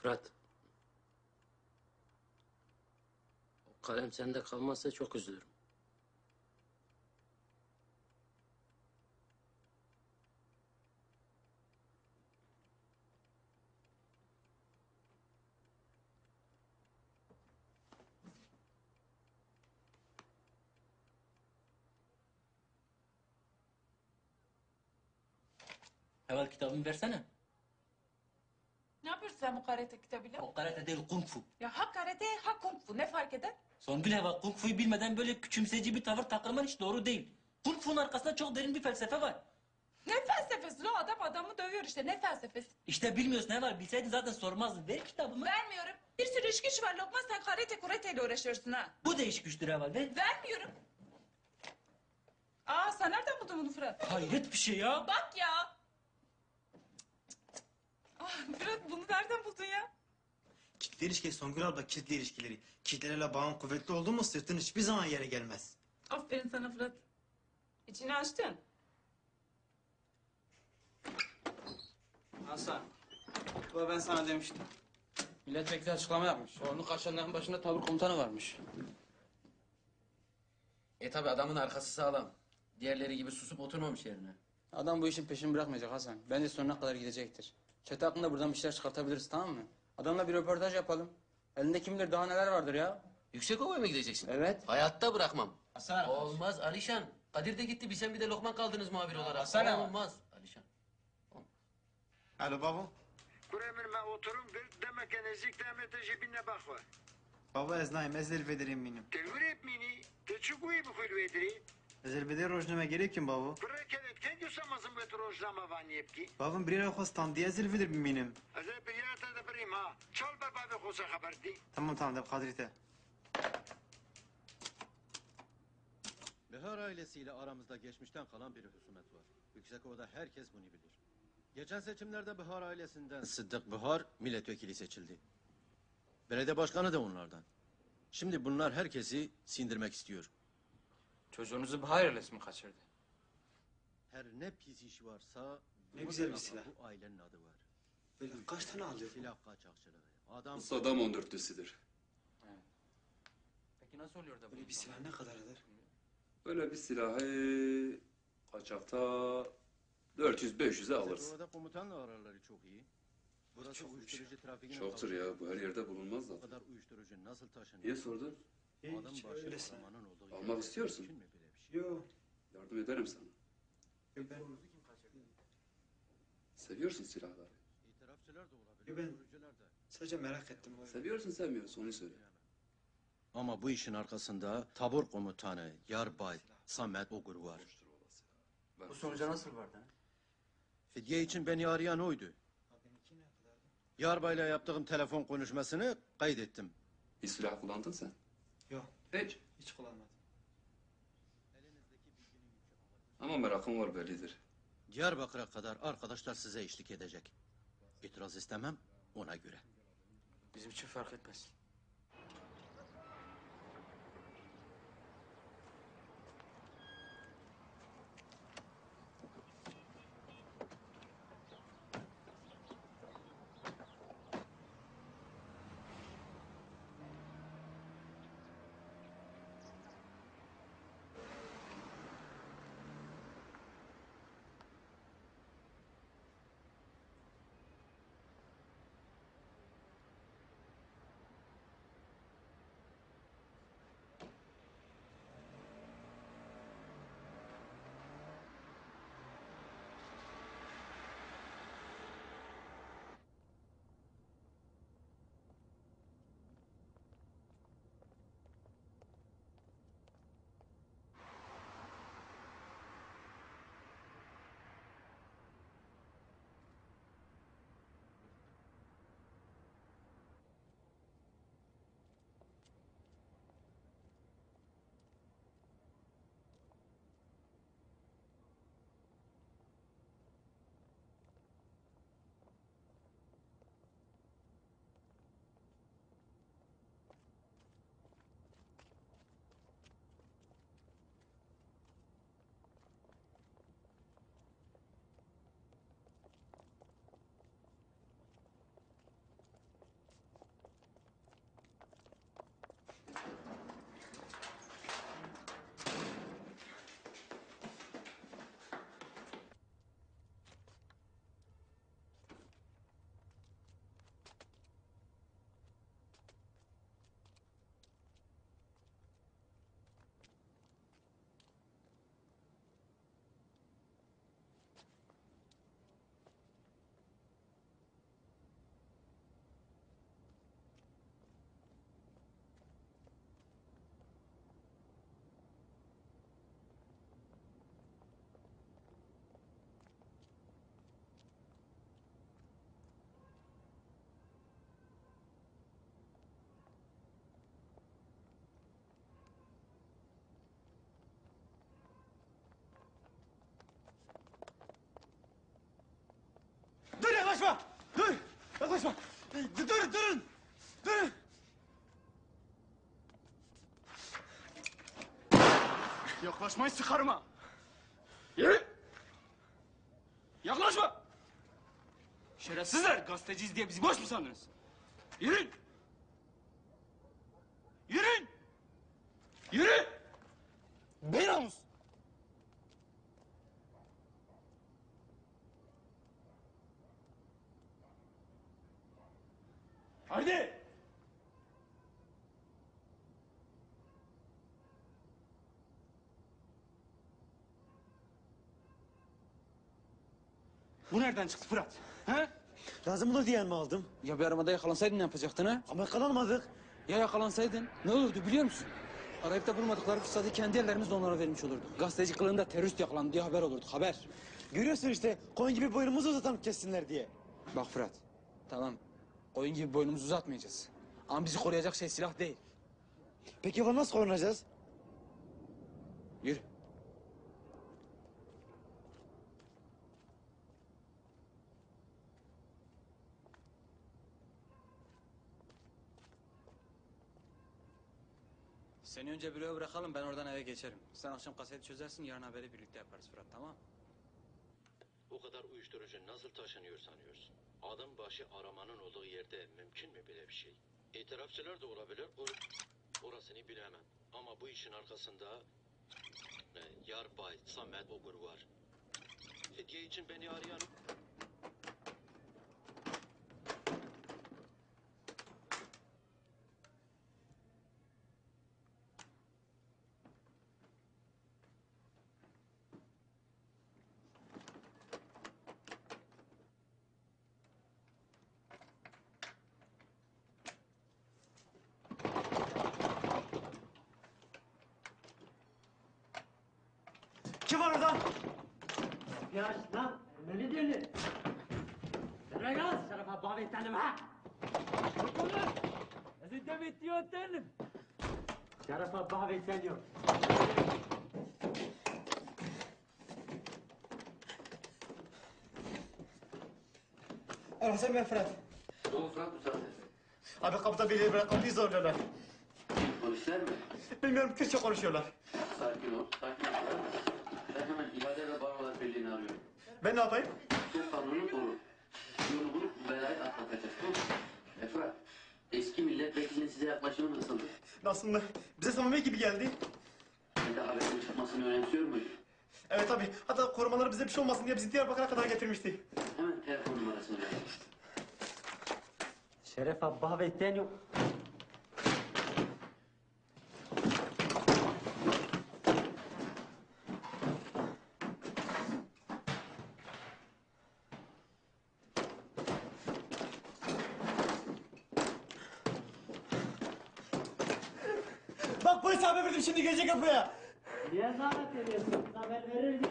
Fırat. O kalem sende kalmazsa çok üzülürüm. Heval kitabımı versene. Ne yapıyorsun sen bu karate kitabıyla? O karate değil kung fu. Ya ha karate ha kung fu ne fark eder? Songül Heval kung fu'yu bilmeden böyle küçümseyici bir tavır takılman hiç doğru değil. Kung fu'nun arkasında çok derin bir felsefe var. Ne felsefesi lo adam adamı dövüyor işte ne felsefesi? İşte bilmiyorsun Heval. Bilseydin zaten sormazdın. Ver kitabımı. Vermiyorum. Bir sürü iş güç var Lokman sen karateyle uğraşıyorsun ha. Bu da iş güçtür Heval. Ver. Vermiyorum. Aa sen nereden buldun bunu Fırat? Hayret bir şey ya. Bak ya. Ah Fırat bunu nereden buldun ya? Kitle ilişkisi Songül abla kitle ilişkileri. Kitlelerle bağın kuvvetli oldu mu sırtın hiçbir zaman yere gelmez. Aferin sana Fırat. İçini açtın. Hasan, baba ben sana demiştim. Milletvekili açıklama yapmış. Onu kaçanların başında tabur komutanı varmış. Tabi adamın arkası sağlam. Diğerleri gibi susup oturmamış yerine. Adam bu işin peşini bırakmayacak Hasan. Bence sonuna kadar gidecektir. Çete hakkında buradan bir şeyler çıkartabiliriz tamam mı? Adamla bir röportaj yapalım. Elinde kim bilir daha neler vardır ya. Yüksekova'ya mı gideceksin? Evet. Hayatta bırakmam. Hasan. Olmaz Alişan. Kadir de gitti. Bir sen bir de Lokman kaldınız muhabir olarak. Hasan ama. Olmaz Alişan. Alo baba. Kuremir me oturum bir demek enezik demete jebine bakva. Baba ez nayim ez elvederim benim. Telvir etmini, te çukuyu bu filvedri. Ez elveder rojname gerekim baba. Bırakelet kendi samazın ve trojlama van yepki. Babam bir yere hostan diye ez elveder benim. Azı bir yata da birim ha. Çal baba kosa haberdi. Tamam de kadrite. Bihar ailesiyle aramızda geçmişten kalan bir husumet var. Yüksekova'da herkes bunu bilir. Geçen seçimlerde Bihar ailesinden Sıddık Bihar milletvekili seçildi. Belediye başkanı da onlardan. Şimdi bunlar herkesi sindirmek istiyor. Çocuğunuzu Bahar ailesi mi kaçırdı? Her ne pis iş varsa... Ne bu güzel bir tarafa silah. Bu ailenin adı var. Böyle kaç tane alıyor? Silah kaçakçılığı. Adam... Saddam 14'lüsüdür. Peki nasıl oluyor da bu? Böyle bir silah ne kadar eder? Böyle bir silahı kaçakta 400-500'e alırsın. Yüksekova'da komutanla araları çok iyi. Burası uyuşturucu trafiğine... Çoktur ya, bu her yerde bulunmaz Bu zaten. kadar uyuşturucu nasıl taşınıyor? Niye sordun? Adam Hiç başı öylesine. kahramanın olduğu Almak yerde istiyorsun. mümkün mü böyle bir şey? Yo. Yardım ederim sana. Yo ben. Seviyorsun silahları. İtirafçılar da olabilir, Ben- öldürücüler de. Sadece merak ettim. Seviyorsun sevmiyorsun onu söyle. Ama bu işin arkasında tabur komutanı Yarbay Samet Ogur var. Bu sonuca nasıl vardı? Ha? Fidye için beni arayan oydu. Yarbay'la yaptığım telefon konuşmasını kaydettim. Bir silah kullandın sen. Yok Hiç. hiç kullanmadım. Ama merakın var bellidir. Diyarbakır'a kadar arkadaşlar size eşlik edecek. İtiraz istemem ona göre. Bizim için fark etmez. Yaklaşma. Durun, durun. Durun. Yaklaşmayı sıkarım ha. Yürü. Yaklaşma. Şerefsizler, gazeteciyiz diye bizi boş mu sandınız? Yürüyün. Yürüyün. Yürü. Be namus. Haydi. Bu nereden çıktı Fırat? He? Lazım olur diye mi aldım? Ya bir arabada yakalansaydın ne yapacaktın ha? Ama yakalanmadık. Ya yakalansaydın ne olurdu biliyor musun? Arayıp da bulmadıkları fırsatı kendi ellerimizle onlara vermiş olurduk. Gazeteci kılığında terörist yakalandı diye haber olurdu, haber. Görüyorsun işte koyun gibi boynumuzu uzatalım kessinler diye. Bak Fırat, tamam. Koyun gibi boynumuzu uzatmayacağız. Ama bizi koruyacak şey silah değil. Peki bunu nasıl korunacağız? Yürü. Seni önce büroya bırakalım, ben oradan eve geçerim. Sen akşam kaseti çözersin, yarın haberi birlikte yaparız Fırat, tamam? O kadar uyuşturucu nasıl taşınıyor sanıyorsun? Adam başı aramanın olduğu yerde mümkün mü böyle bir şey? İtirafçılar da olabilir, orasını bilemem. Ama bu işin arkasında Yarbay Samet Ogur var. Hediye için beni arayan... Kim var orada? Ya lan beni dinle. Nereye gel? Şerefe bavetlenim ha. Bakın. Sizi de bitiyor derim. Şerefe bavetlenim. Hasan ben Fırat. Ne oldu Fırat bu saatte? Abi kapıda birileri bırak kapıyı zorluyorlar. Polisler mi? Bilmiyorum Kürtçe konuşuyorlar. Sakin ol, sakin ol Fırat. Ben hemen İade ve Barolar Birliği'ni arıyorum. Ben ne yapayım? Türk kanunu koru. Yolu bulup bu belayı atlatacağız. Tamam mı? Fırat, eski milletvekilinin size yaklaşımı nasıldı? Nasıl mı? Bize samimi gibi geldi. Ben de haberin çıkmasını önemsiyor muydun? Evet tabii. Hatta korumaları bize bir şey olmasın diye bizi Diyarbakır'a kadar getirmişti. Hemen telefon numarasını ver. Şerefe bavetlenim. Bak polis haber verdim şimdi gelecek kapıya. Niye zahmet ediyorsun? Haber verirdik.